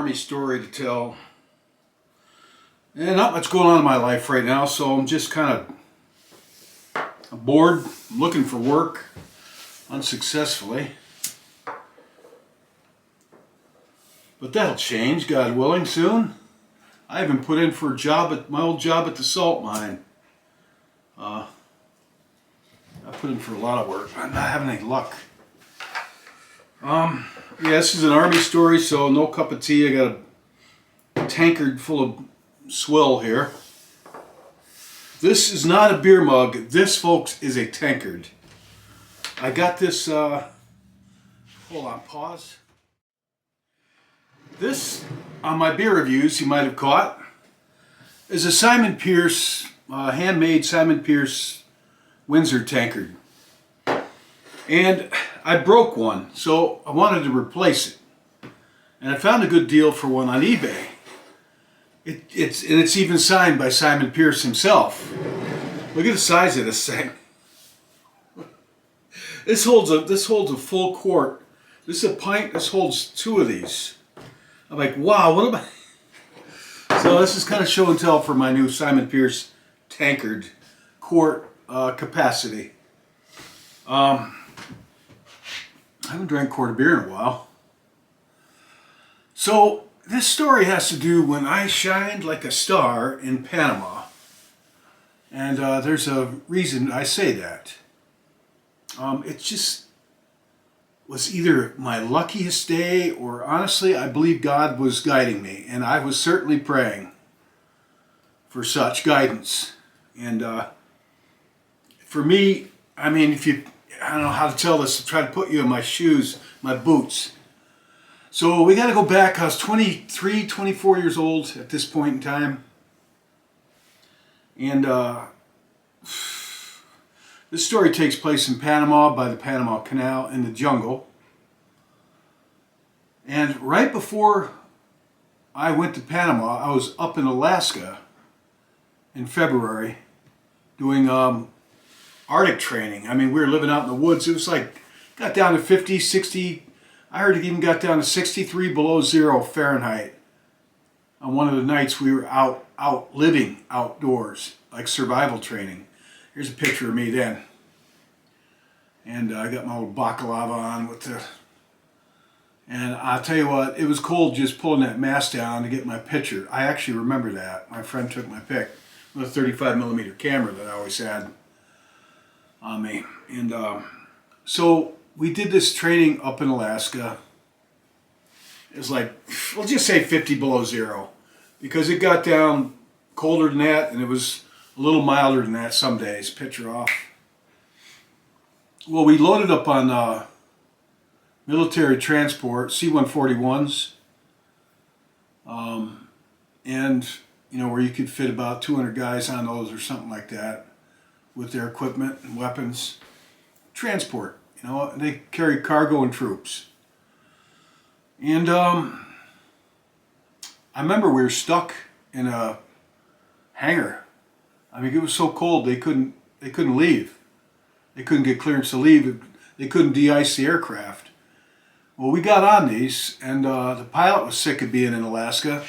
Army story to tell. And not much going on in my life right now, so I'm just kind of bored, looking for work, unsuccessfully. But that'll change, God willing, soon. I even put in for a job at my old job at the salt mine. I put in for a lot of work. I'm not having any luck. Yeah, this is an Army story, so no cup of tea. I got a tankard full of swill here. This is not a beer mug. This, folks, is a tankard. I got this, hold on, pause. This, on my beer reviews, you might have caught, is a Simon Pierce, handmade Simon Pierce Windsor tankard. And I broke one, so I wanted to replace it. And I found a good deal for one on eBay. It's even signed by Simon Pierce himself. Look at the size of this thing. This holds a full quart. This is a pint. This holds two of these. I'm like, wow, what am I? So this is kind of show and tell for my new Simon Pierce tankard quart capacity. I haven't drank a quart of beer in a while. So this story has to do when I shined like a star in Panama. And there's a reason I say that. It just was either my luckiest day, or honestly, I believe God was guiding me. And I was certainly praying for such guidance. And for me, I mean, I don't know how to tell this, to try to put you in my shoes, my boots. So we got to go back. I was 23, 24 years old at this point in time. And this story takes place in Panama, by the Panama Canal, in the jungle. And right before I went to Panama, I was up in Alaska in February doing Arctic training. I mean, we were living out in the woods. It was like, got down to 50, 60, I heard it even got down to 63 below zero Fahrenheit. On one of the nights we were out living outdoors, like survival training. Here's a picture of me then. And I got my little baklava on with the... And I'll tell you what, it was cold just pulling that mask down to get my picture. I actually remember that. My friend took my pic with a 35 millimeter camera that I always had on me. And so we did this training up in Alaska. It was like, we'll just say 50 below zero, because it got down colder than that, and it was a little milder than that some days. Picture off. Well, we loaded up on military transport, C-141s, and you know, where you could fit about 200 guys on those or something like that, with their equipment and weapons. Transport, you know, they carry cargo and troops. And I remember we were stuck in a hangar. I mean, it was so cold they couldn't leave. They couldn't get clearance to leave. They couldn't de-ice the aircraft. Well, we got on these, and the pilot was sick of being in Alaska.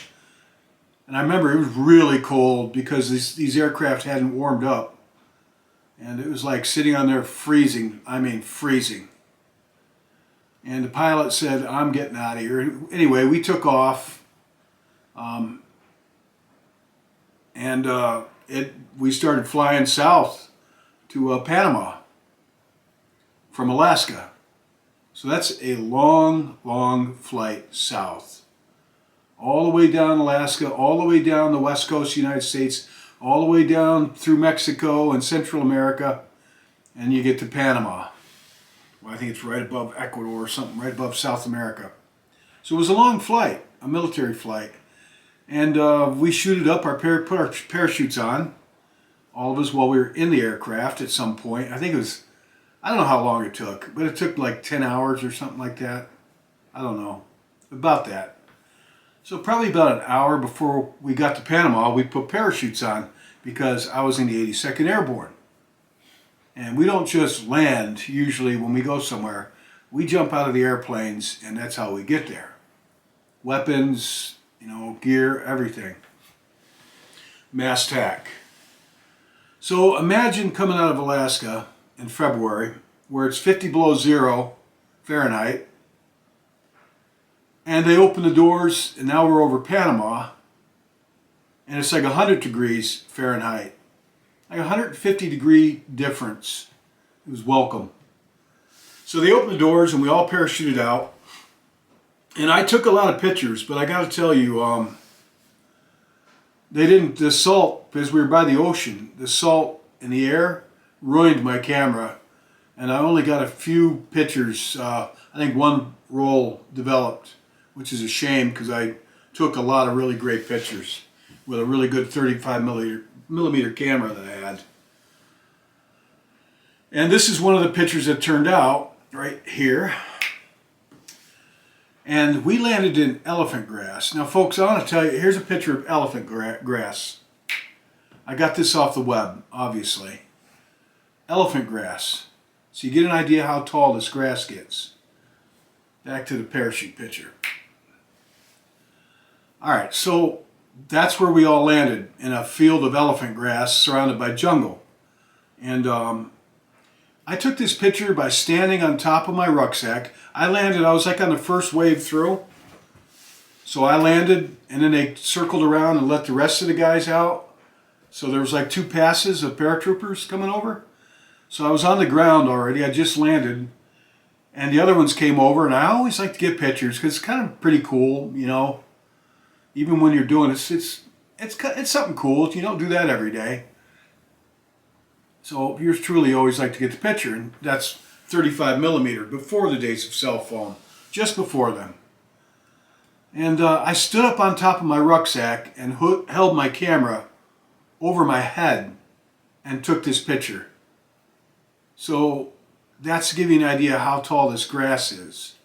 And I remember it was really cold because these aircraft hadn't warmed up. And it was like sitting on there freezing. I mean, freezing. And the pilot said, I'm getting out of here. Anyway, we took off. We started flying south to Panama from Alaska. So that's a long, long flight south. All the way down Alaska, all the way down the west coast of the United States, all the way down through Mexico and Central America, and you get to Panama. Well, I think it's right above Ecuador or something, right above South America. So it was a long flight, a military flight. And we shooted up, put our parachutes on, all of us, while we were in the aircraft at some point. I think it was, I don't know how long it took, but it took like 10 hours or something like that. I don't know, about that. So probably about an hour before we got to Panama, we put parachutes on, because I was in the 82nd Airborne. And we don't just land, usually when we go somewhere. We jump out of the airplanes, and that's how we get there. weapons, you know, gear, everything. Mass tack. So imagine coming out of Alaska in February where it's 50 below zero Fahrenheit, and they open the doors and now we're over Panama and it's like 100 degrees Fahrenheit. Like a 150 degree difference. It was welcome. So they opened the doors and we all parachuted out. And I took a lot of pictures, but I got to tell you, the salt, because we were by the ocean, the salt in the air ruined my camera. And I only got a few pictures. I think one roll developed, which is a shame because I took a lot of really great pictures with a really good 35 millimeter camera that I had. And this is one of the pictures that turned out right here. And we landed in elephant grass. Now folks, I want to tell you, here's a picture of elephant grass. I got this off the web, obviously. Elephant grass. So you get an idea how tall this grass gets. Back to the parachute picture. Alright, so that's where we all landed, in a field of elephant grass surrounded by jungle. And I took this picture by standing on top of my rucksack. I was like on the first wave through. So I landed and then they circled around and let the rest of the guys out. So there was like 2 passes of paratroopers coming over. So I was on the ground already, I just landed. And the other ones came over, and I always like to get pictures because it's kind of pretty cool, you know. Even when you're doing it, it's something cool. You don't do that every day. So yours truly always like to get the picture, and that's 35 millimeter, before the days of cell phone, just before them. And I stood up on top of my rucksack and held my camera over my head and took this picture. So that's to give you an idea how tall this grass is.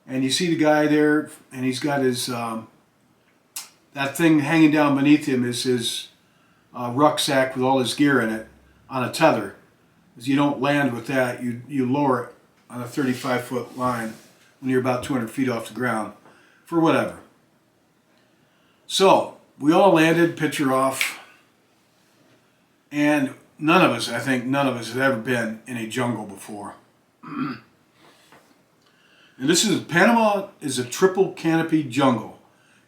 And you see the guy there, and he's got his, that thing hanging down beneath him is his rucksack with all his gear in it on a tether. Because you don't land with that, you lower it on a 35-foot line when you're about 200 feet off the ground, for whatever. So, we all landed, picture off, and I think none of us had ever been in a jungle before. And Panama is a triple canopy jungle.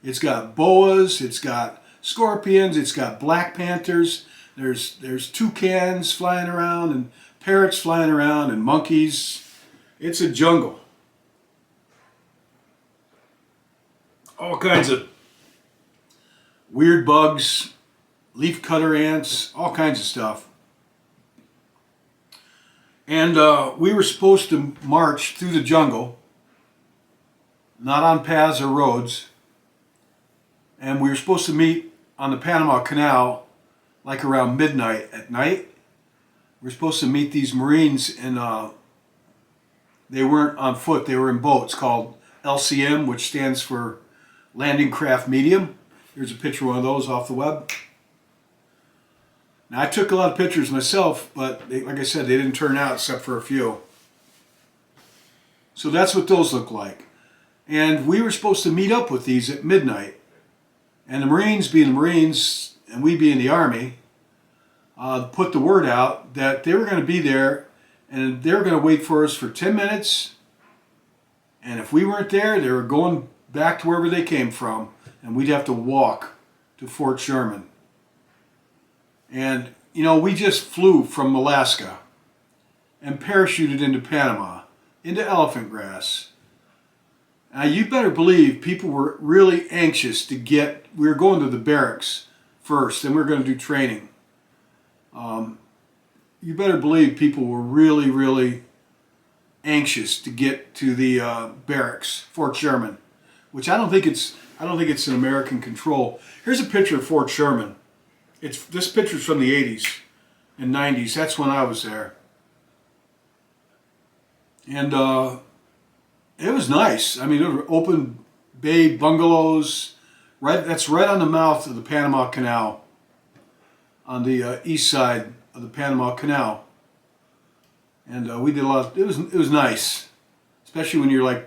It's got boas, it's got scorpions, it's got black panthers, there's toucans flying around and parrots flying around and monkeys. It's a jungle. All kinds of weird bugs, leafcutter ants, all kinds of stuff. And we were supposed to march through the jungle, not on paths or roads. And we were supposed to meet on the Panama Canal like around midnight at night. We were supposed to meet these Marines, and they weren't on foot, they were in boats called LCM, which stands for Landing Craft Medium. Here's a picture of one of those off the web. Now I took a lot of pictures myself, but like I said, they didn't turn out except for a few. So that's what those look like. And we were supposed to meet up with these at midnight. And the Marines, being the Marines, and we being the Army, put the word out that they were going to be there, and they were going to wait for us for 10 minutes. And if we weren't there, they were going back to wherever they came from, and we'd have to walk to Fort Sherman. And, you know, we just flew from Alaska and parachuted into Panama, into elephant grass. Now, you better believe people were really anxious to we were going to the barracks first, and we were going to do training. You better believe people were really, really anxious to get to the barracks, Fort Sherman, which I don't think it's in American control. Here's a picture of Fort Sherman. This picture's from the 80s and 90s. That's when I was there. And it was nice. I mean, there were open bay bungalows. That's right on the mouth of the Panama Canal, on the east side of the Panama Canal. And we did a lot. It was nice, especially when you're like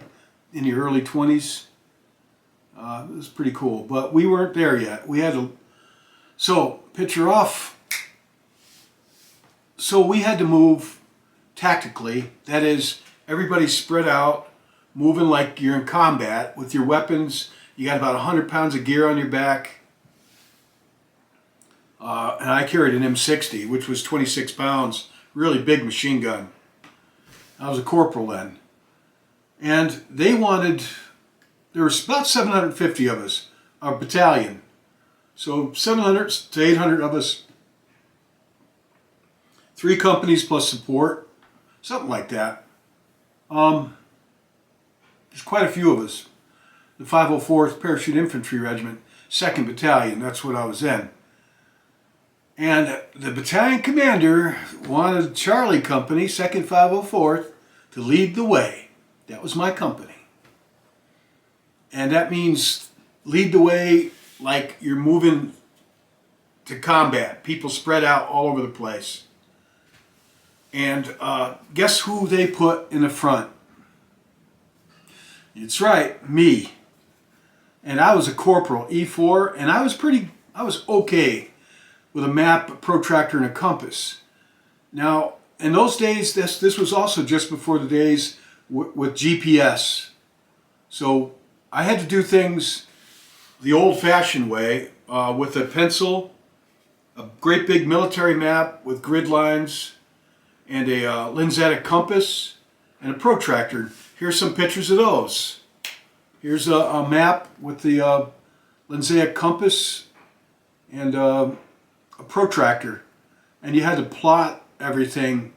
in your early 20s. It was pretty cool, but we weren't there yet. We had to, so picture off. So we had to move tactically. That is, everybody's spread out, moving like you're in combat with your weapons. You got about 100 pounds of gear on your back. And I carried an M60, which was 26 pounds, really big machine gun. I was a corporal then. And they wanted, there was about 750 of us, a battalion. So 700 to 800 of us, 3 companies plus support, something like that. There's quite a few of us. The 504th Parachute Infantry Regiment, 2nd Battalion, that's what I was in. And the battalion commander wanted Charlie Company, 2nd 504th, to lead the way. That was my company. And that means lead the way like you're moving to combat. People spread out all over the place. And guess who they put in the front? It's right, me. And I was a corporal, E4, and I was okay with a map, a protractor, and a compass. Now, in those days, this was also just before the days with GPS. So I had to do things the old-fashioned way with a pencil, a great big military map with grid lines, and a lensatic compass, and a protractor. Here's some pictures of those. Here's a map with the lensatic compass and a protractor. And you had to plot everything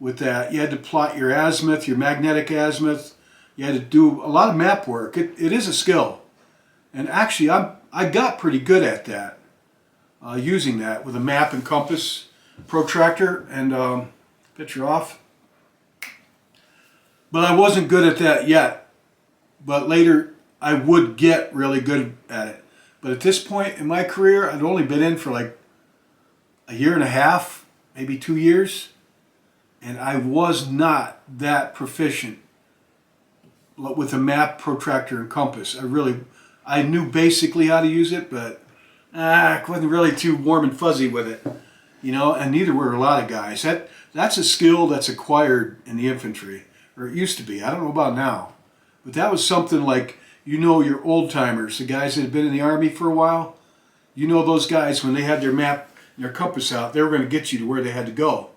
with that. You had to plot your azimuth, your magnetic azimuth. You had to do a lot of map work. It is a skill. And actually, I got pretty good at that, using that with a map and compass, protractor, and picture off. But I wasn't good at that yet. But later, I would get really good at it. But at this point in my career, I'd only been in for like a year and a half, maybe 2 years. And I was not that proficient with a map, protractor, and compass. I knew basically how to use it, but I wasn't really too warm and fuzzy with it. You know, and neither were a lot of guys. That's a skill that's acquired in the infantry, or it used to be. I don't know about now. But that was something like, you know, your old timers, the guys that had been in the Army for a while, you know those guys, when they had their map and their compass out, they were going to get you to where they had to go.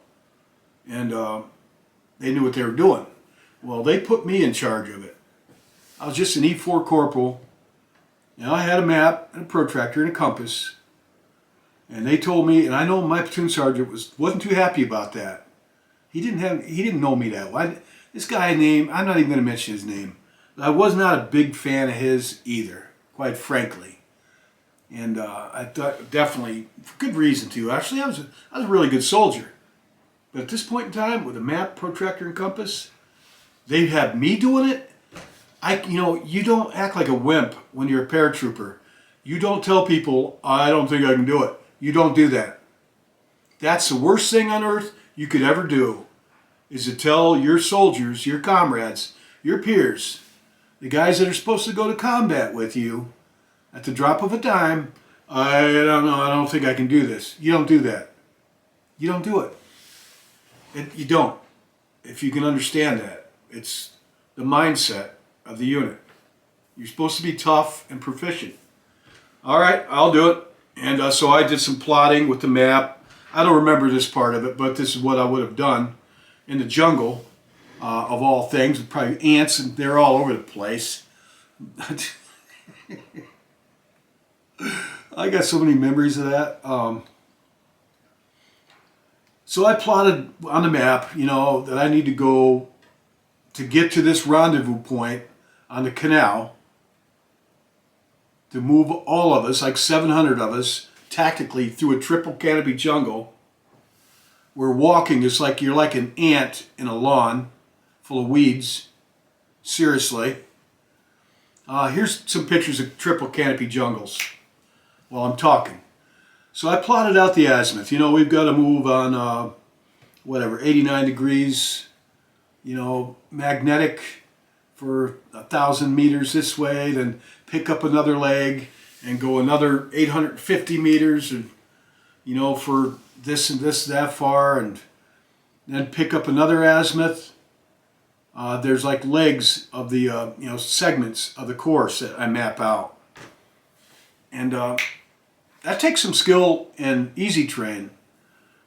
And they knew what they were doing. Well, they put me in charge of it. I was just an E4 corporal. And I had a map and a protractor and a compass. And they told me, and I know my platoon sergeant wasn't too happy about that. He didn't know me that well. This guy named, I'm not even going to mention his name. I was not a big fan of his either, quite frankly. And I thought, definitely, for good reason too. Actually, I was a really good soldier. But at this point in time, with a map, protractor, and compass, they had me doing it. You don't act like a wimp when you're a paratrooper. You don't tell people, I don't think I can do it. You don't do that. That's the worst thing on earth you could ever do, is to tell your soldiers, your comrades, your peers, the guys that are supposed to go to combat with you, at the drop of a dime, I don't know, I don't think I can do this. You don't do that. You don't do it. You don't. If you can understand that. It's the mindset of the unit. You're supposed to be tough and proficient. All right, I'll do it. And so I did some plotting with the map. I don't remember this part of it, but this is what I would have done in the jungle, of all things. Probably ants, and they're all over the place. I got so many memories of that. So I plotted on the map, that I need to go to get to this rendezvous point on the canal, to move all of us, like 700 of us, tactically through a triple canopy jungle. Where walking is like you're like an ant in a lawn full of weeds. Seriously. Here's some pictures of triple canopy jungles while I'm talking. So I plotted out the azimuth. We've got to move on, 89 degrees, magnetic for 1,000 meters this way, then pick up another leg and go another 850 meters, and for this and this that far, and then pick up another azimuth. There's like legs of the segments of the course that I map out, and that takes some skill and easy train.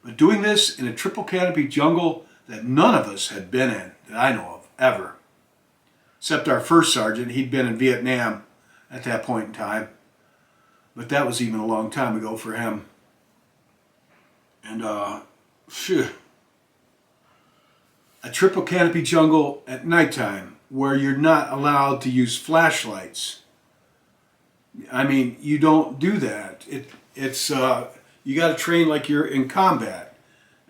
But doing this in a triple canopy jungle that none of us had been in, that I know of, ever, except our first sergeant. He'd been in Vietnam at that point in time, but that was even a long time ago for him. And phew. A triple canopy jungle at nighttime where you're not allowed to use flashlights. I mean, you don't do that. It's you got to train like you're in combat.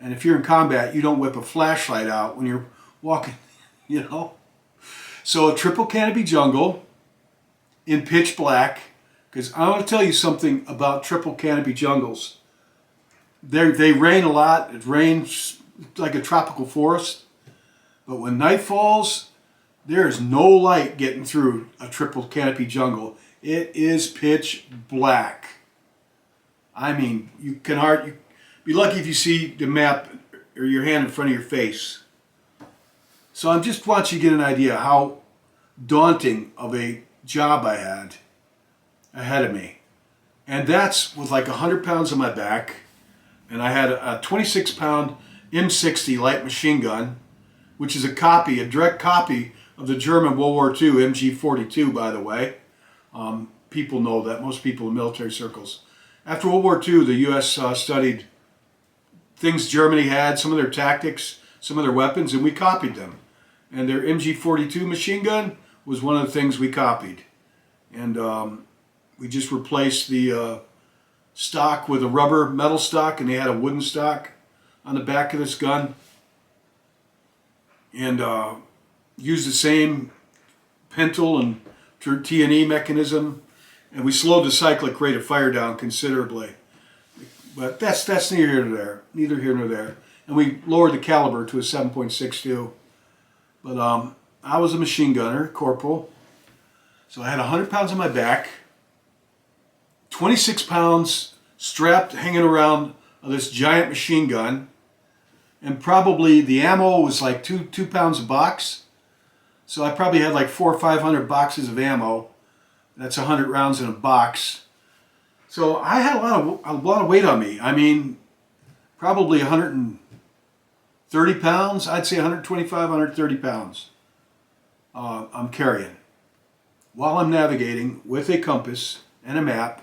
And if you're in combat, you don't whip a flashlight out when you're walking, So a triple canopy jungle in pitch black, because I want to tell you something about triple canopy jungles. They rain a lot. It rains like a tropical forest. But when night falls, there is no light getting through a triple canopy jungle. It is pitch black. I mean, you be lucky if you see the map or your hand in front of your face. So I just want you to get an idea how daunting of a job I had ahead of me. And that's with like 100 pounds on my back. And I had a 26-pound M60 light machine gun, which is a direct copy of the German World War II MG42, by the way. People know that, most people in military circles. After World War II, the U.S. studied things Germany had, some of their tactics, some of their weapons, and we copied them. And their MG42 machine gun was one of the things we copied. And we just replaced the stock with a rubber metal stock, and they had a wooden stock on the back of this gun. And used the same Pentel and T&E mechanism, and we slowed the cyclic rate of fire down considerably. But that's neither here nor there. And we lowered the caliber to a 7.62. But I was a machine gunner, corporal. So I had 100 pounds on my back, 26 pounds strapped, hanging around this giant machine gun. And probably the ammo was like two pounds a box. So I probably had like 400 or 500 boxes of ammo. That's 100 rounds in a box. So I had a lot of weight on me. I mean, probably 130 pounds. I'd say 125, 130 pounds I'm carrying while I'm navigating with a compass and a map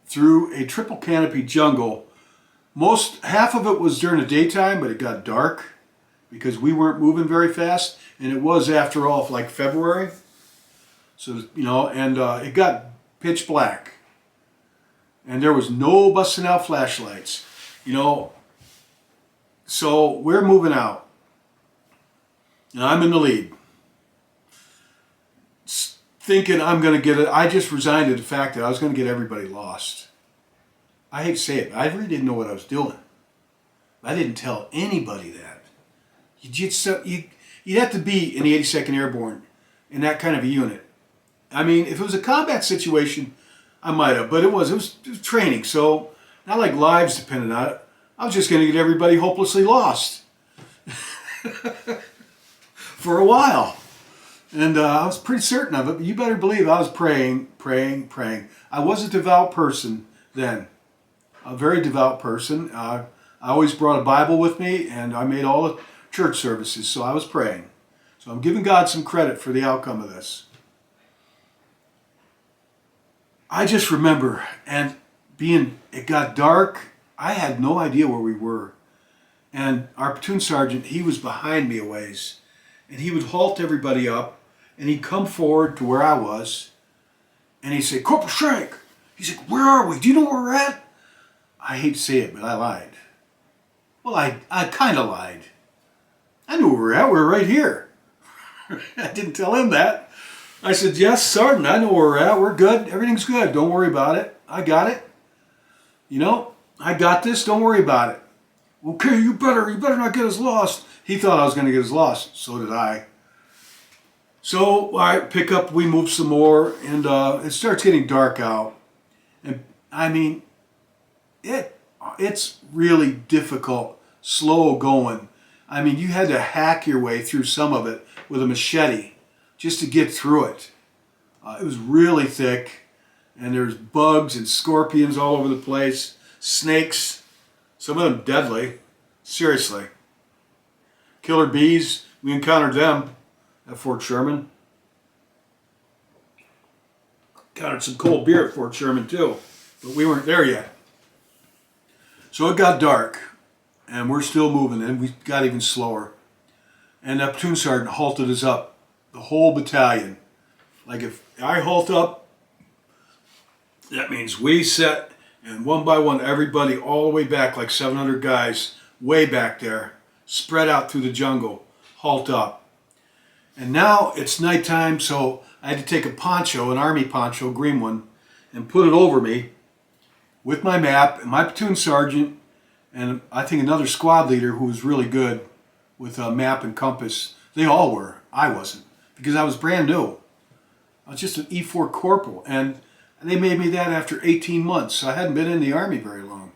through a triple canopy jungle. Half of it was during the daytime, but it got dark because we weren't moving very fast, and it was, after all, like February. So, and it got pitch black, and there was no busting out flashlights, So we're moving out, and I'm in the lead, thinking I'm going to get it. I just resigned to the fact that I was going to get everybody lost. I hate to say it, but I really didn't know what I was doing. I didn't tell anybody that. You'd have to be in the 82nd Airborne in that kind of a unit. I mean, if it was a combat situation, I might have, but it was training, so not like lives depended on it. I was just going to get everybody hopelessly lost for a while. And I was pretty certain of it, but you better believe I was praying. I was a devout person then, a very devout person. I always brought a Bible with me, and I made all the church services, so I was praying. So I'm giving God some credit for the outcome of this. I just remember, and it got dark. I had no idea where we were. And our platoon sergeant, he was behind me a ways. And he would halt everybody up, and he'd come forward to where I was, and he'd say, "Corporal Shank." He's like, "Where are we? Do you know where we're at?" I hate to say it, but I lied. Well, I kind of lied. I knew where we were at. We were right here. I didn't tell him that. I said, "Yes, Sergeant, I know where we're at. We're good. Everything's good. Don't worry about it. I got it. I got this. Don't worry about it." "Okay, you better not get us lost." He thought I was going to get us lost. So did I. So I pick up, we move some more, and it starts getting dark out. And I mean, it's really difficult, slow going. I mean, you had to hack your way through some of it with a machete just to get through it. It was really thick, and there's bugs and scorpions all over the place, snakes, some of them deadly. Seriously. Killer bees, we encountered them at Fort Sherman. Encountered some cold beer at Fort Sherman too, but we weren't there yet. So it got dark, and we're still moving, and we got even slower. And that platoon sergeant halted us up, the whole battalion. Like if I halt up, that means we set, and one by one, everybody all the way back, like 700 guys, way back there, spread out through the jungle, halt up. And now it's nighttime, so I had to take a poncho, an army poncho, green one, and put it over me with my map and my platoon sergeant, and I think another squad leader who was really good with a map and compass. They all were. I wasn't, because I was brand new. I was just an E4 corporal, and they made me that after 18 months. So I hadn't been in the Army very long.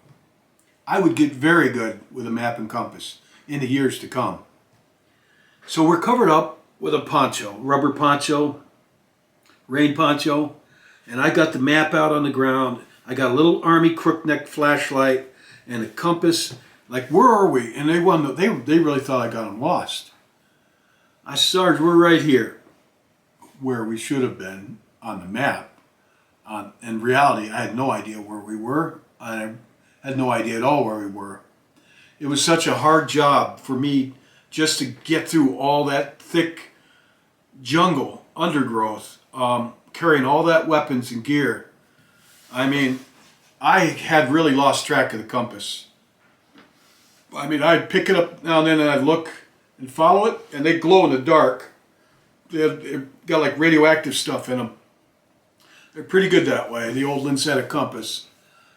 I would get very good with a map and compass in the years to come. So we're covered up with a poncho, rubber poncho, rain poncho, and I got the map out on the ground. I got a little Army crookneck flashlight and a compass. Like, where are we? And they really thought I got them lost. I said, Sarge, we're right here, where we should have been on the map. In reality, I had no idea where we were. I had no idea at all where we were. It was such a hard job for me just to get through all that thick jungle, undergrowth, carrying all that weapons and gear. I mean, I had really lost track of the compass. I mean, I'd pick it up now and then and I'd look and follow it, and they glow in the dark. They've got like radioactive stuff in them. They're pretty good that way, the old Linsetta compass,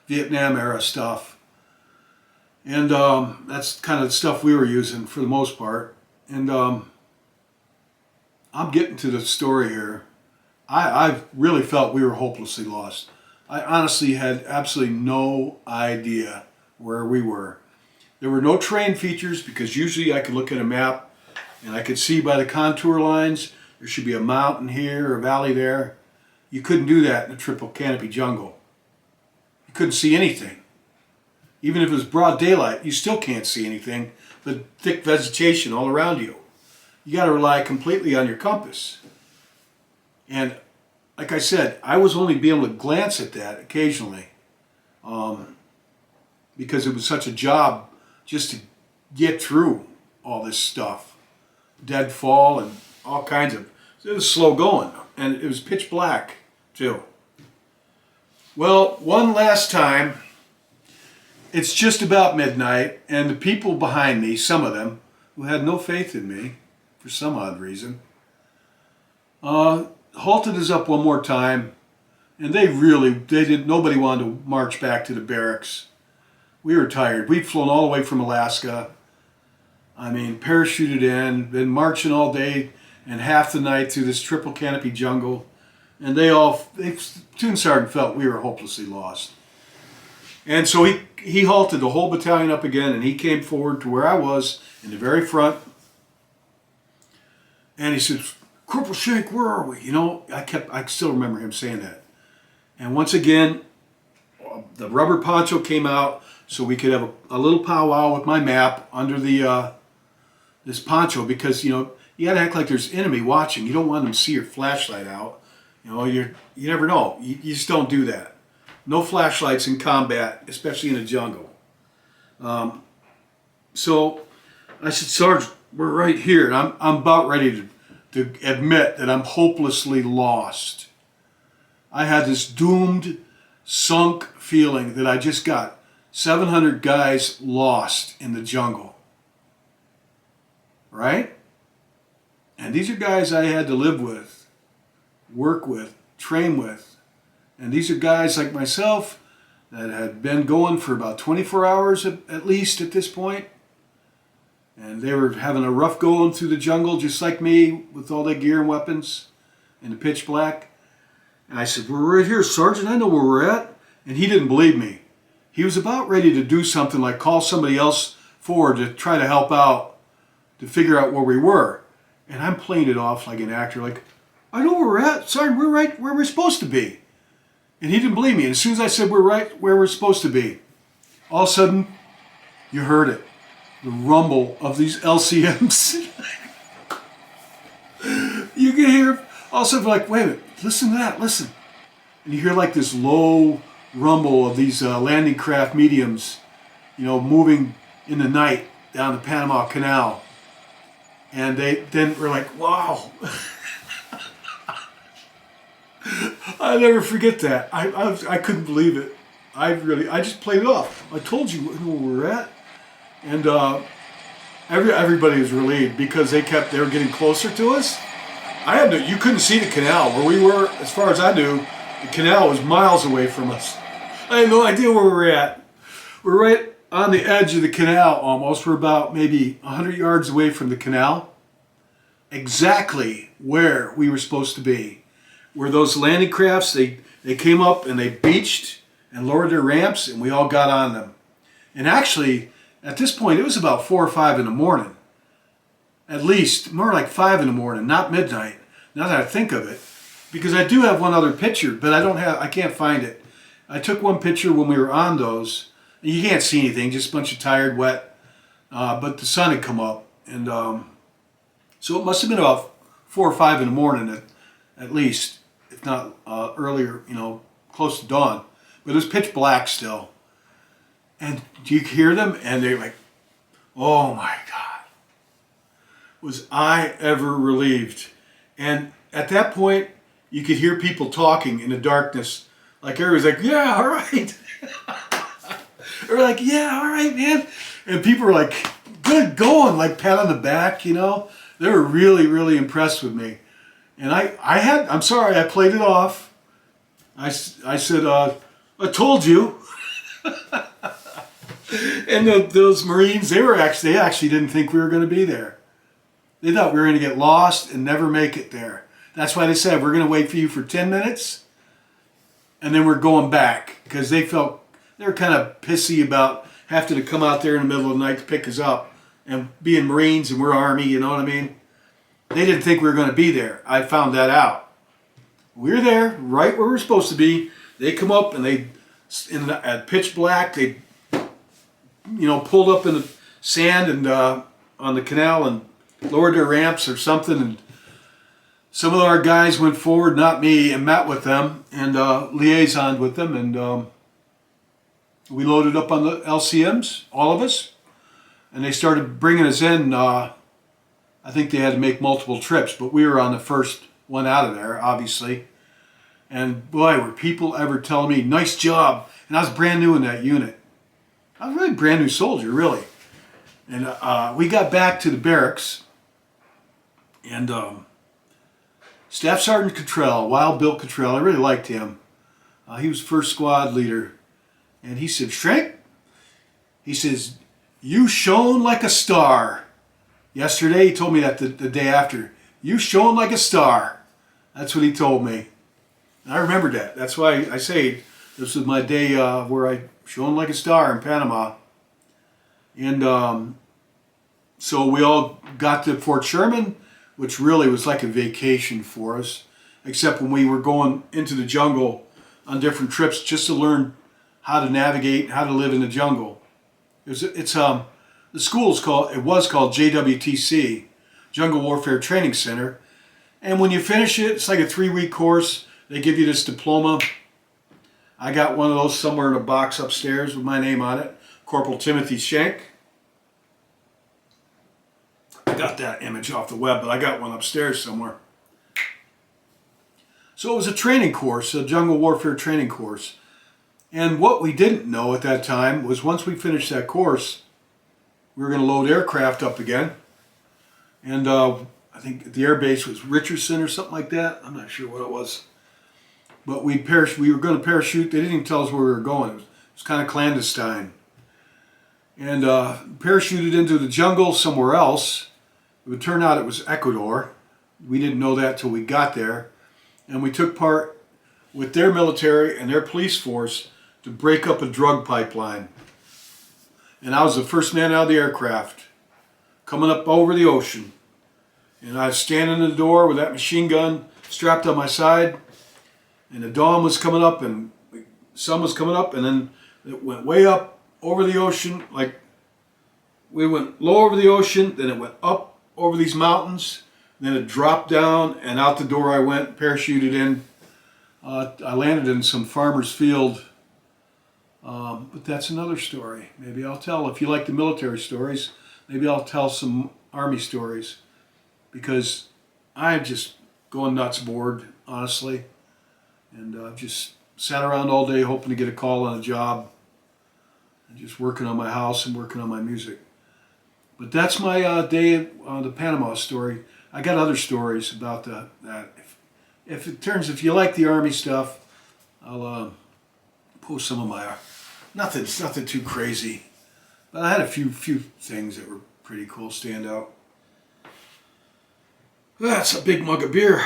Vietnam era stuff. And that's kind of the stuff we were using for the most part. And I'm getting to the story here. I really felt we were hopelessly lost. I honestly had absolutely no idea where we were. There were no terrain features, because usually I could look at a map and I could see by the contour lines there should be a mountain here or a valley there. You couldn't do that in a triple canopy jungle. You couldn't see anything. Even if it was broad daylight, you still can't see anything but thick vegetation all around you. You got to rely completely on your compass. And like I said, I was only being able to glance at that occasionally, because it was such a job just to get through all this stuff. Deadfall and all kinds of, it was slow going, and it was pitch black too. Well, one last time, it's just about midnight, and the people behind me, some of them, who had no faith in me for some odd reason, halted us up one more time, and nobody wanted to march back to the barracks. We were tired. We'd flown all the way from Alaska. I mean, parachuted in, been marching all day and half the night through this triple canopy jungle, and platoon sergeant felt we were hopelessly lost. And so he halted the whole battalion up again, and he came forward to where I was in the very front, and he said, Corporal Shank, where are we? You know, I still remember him saying that. And once again, the rubber poncho came out so we could have a little powwow with my map under the this poncho, because, you know, you got to act like there's enemy watching. You don't want them to see your flashlight out. You know, you never know. You just don't do that. No flashlights in combat, especially in a jungle. So I said, Sarge, we're right here. And I'm about ready to admit that I'm hopelessly lost. I had this doomed, sunk feeling that I just got 700 guys lost in the jungle. Right? And these are guys I had to live with, work with, train with. And these are guys like myself that had been going for about 24 hours at least at this point. And they were having a rough going through the jungle, just like me, with all their gear and weapons in the pitch black. And I said, "We're right here, Sergeant. I know where we're at." And he didn't believe me. He was about ready to do something like call somebody else forward to try to help out, to figure out where we were. And I'm playing it off like an actor, like, "I know where we're at, Sergeant. We're right where we're supposed to be." And he didn't believe me. And as soon as I said we're right where we're supposed to be, all of a sudden, you heard it. The rumble of these LCMs. You can hear, all of a sudden, like, "Wait a minute, listen to that, listen." And you hear like this low rumble of these landing craft mediums, moving in the night down the Panama Canal. And then we're like, "Wow." I never forget that. I couldn't believe it. I just played it off. I told you where we're at. And everybody was relieved because they were getting closer to us. You couldn't see the canal where we were. As far as I knew, the canal was miles away from us. I had no idea where we were at. We're right on the edge of the canal almost. We're about maybe 100 yards away from the canal. Exactly where we were supposed to be. Where those landing crafts, they came up and they beached and lowered their ramps, and we all got on them. And actually, at this point, it was about 4 or 5 in the morning. At least, more like 5 in the morning, not midnight, now that I think of it. Because I do have one other picture, but I can't find it. I took one picture when we were on those. You can't see anything, just a bunch of tired, wet. But the sun had come up. And so it must have been about 4 or 5 in the morning at least, if not earlier, close to dawn. But it was pitch black still. And you hear them, and they're like, "Oh my God, was I ever relieved." And at that point, you could hear people talking in the darkness. Like everybody's like, "Yeah, all right." They're like, "Yeah, all right, man." And people were like, "Good going," like pat on the back, They were really, really impressed with me. And I'm sorry, I played it off. I said, "I told you." And those Marines, they actually didn't think we were going to be there. They thought we were going to get lost and never make it there. That's why they said, "We're going to wait for you for 10 minutes, and then we're going back." Because they were kind of pissy about having to come out there in the middle of the night to pick us up, and being Marines and we're Army, you know what I mean? They didn't think we were going to be there. I found that out. We're there, right where we're supposed to be. They come up and at pitch black, they pulled up in the sand and on the canal and lowered their ramps or something. And some of our guys went forward, not me, and met with them and liaisoned with them. And we loaded up on the LCMs, all of us. And they started bringing us in. I think they had to make multiple trips, but we were on the first one out of there, obviously. And boy, were people ever telling me, "Nice job." And I was brand new in that unit. I was really a brand new soldier, really. And we got back to the barracks, and Staff Sergeant Cottrell, Wild Bill Cottrell, I really liked him. He was first squad leader. And he said, "Shrink," he says, "you shone like a star." Yesterday, he told me that the day after. "You shone like a star." That's what he told me. And I remembered that. That's why I say this was my day where I shone like a star in Panama. And so we all got to Fort Sherman, which really was like a vacation for us, except when we were going into the jungle on different trips just to learn how to navigate, how to live in the jungle. The school was called JWTC, Jungle Warfare Training Center. And when you finish it, it's like a 3-week course. They give you this diploma. I got one of those somewhere in a box upstairs with my name on it, Corporal Timothy Schenk. I got that image off the web, but I got one upstairs somewhere. So it was a training course, a jungle warfare training course. And what we didn't know at that time was once we finished that course, we were going to load aircraft up again. And I think the air base was Richardson or something like that. I'm not sure what it was. But we were going to parachute. They didn't even tell us where we were going. It was kind of clandestine. and parachuted into the jungle somewhere else. It would turn out it was Ecuador. We didn't know that till we got there. And we took part with their military and their police force to break up a drug pipeline. And I was the first man out of the aircraft, coming up over the ocean. And I was standing in the door with that machine gun strapped on my side. And the dawn was coming up and the sun was coming up. And then it went way up over the ocean. Like we went low over the ocean, then it went up over these mountains. Then it dropped down, and out the door I went, parachuted in. I landed in some farmer's field, but that's another story. Maybe I'll tell, if you like the military stories, maybe I'll tell some Army stories, because I'm just going nuts bored, honestly, and I've just sat around all day hoping to get a call on a job, and just working on my house and working on my music. But that's my day on the Panama story. I got other stories about that. If you like the Army stuff, I'll post some of my nothing too crazy, but I had a few things that were pretty cool stand out. That's a big mug of beer.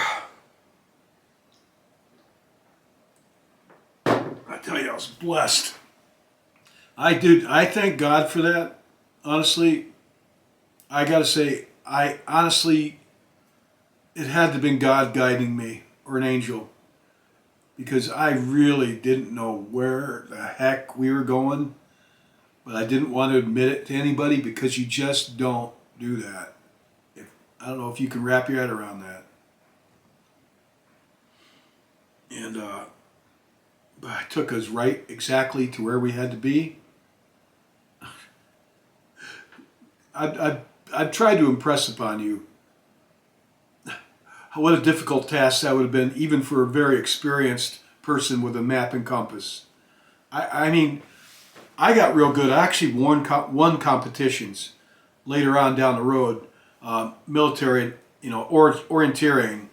I tell you, I was blessed. I thank God for that. Honestly, I gotta say, it had to have been God guiding me, or an angel, because I really didn't know where the heck we were going, but I didn't want to admit it to anybody, because you just don't do that. I don't know if you can wrap your head around that. And but it took us right exactly to where we had to be. I'd tried to impress upon you what a difficult task that would have been, even for a very experienced person with a map and compass. I mean, I got real good. I actually won competitions later on down the road, military, orienteering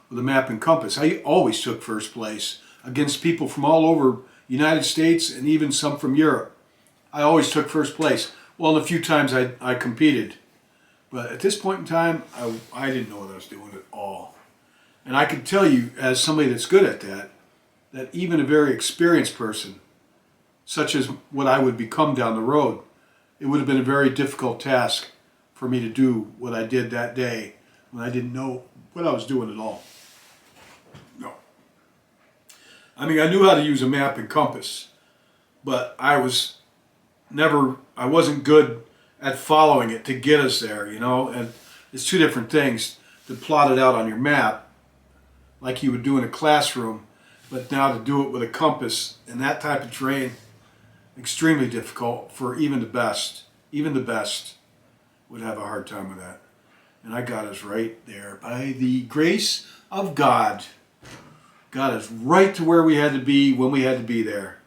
with a map and compass. I always took first place against people from all over the United States and even some from Europe. I always took first place. Well, the few times I competed. But at this point in time, I didn't know what I was doing at all. And I can tell you, as somebody that's good at that even a very experienced person, such as what I would become down the road, it would have been a very difficult task for me to do what I did that day when I didn't know what I was doing at all. No. I mean, I knew how to use a map and compass, but I wasn't good at following it to get us there, and it's two different things to plot it out on your map like you would do in a classroom, but now to do it with a compass in that type of terrain, extremely difficult for even the best. Even the best would have a hard time with that. And I got us right there by the grace of God. Got us right to where we had to be when we had to be there,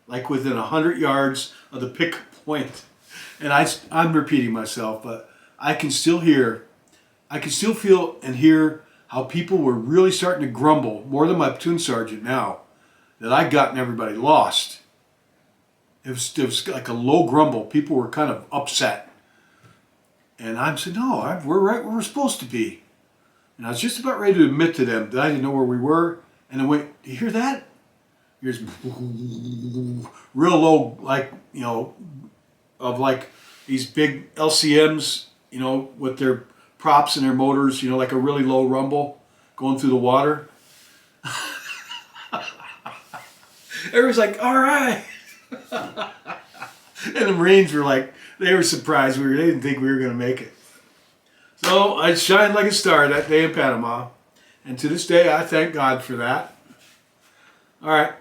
like within 100 yards of the pick point. And I'm repeating myself, but I can still feel and hear how people were really starting to grumble, more than my platoon sergeant now, that I'd gotten everybody lost. It was like a low grumble. People were kind of upset. And I said, no, we're right where we're supposed to be. And I was just about ready to admit to them that I didn't know where we were. And I went, do you hear that? Here's real low, like, of like these big LCMs, with their props and their motors, like a really low rumble going through the water. Everybody's like, all right. And the Marines were like, they were surprised. They didn't think we were going to make it. So I shined like a star that day in Panama. And to this day, I thank God for that. All right.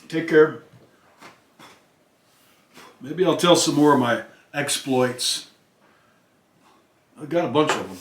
Take care. Maybe I'll tell some more of my exploits. I've got a bunch of them.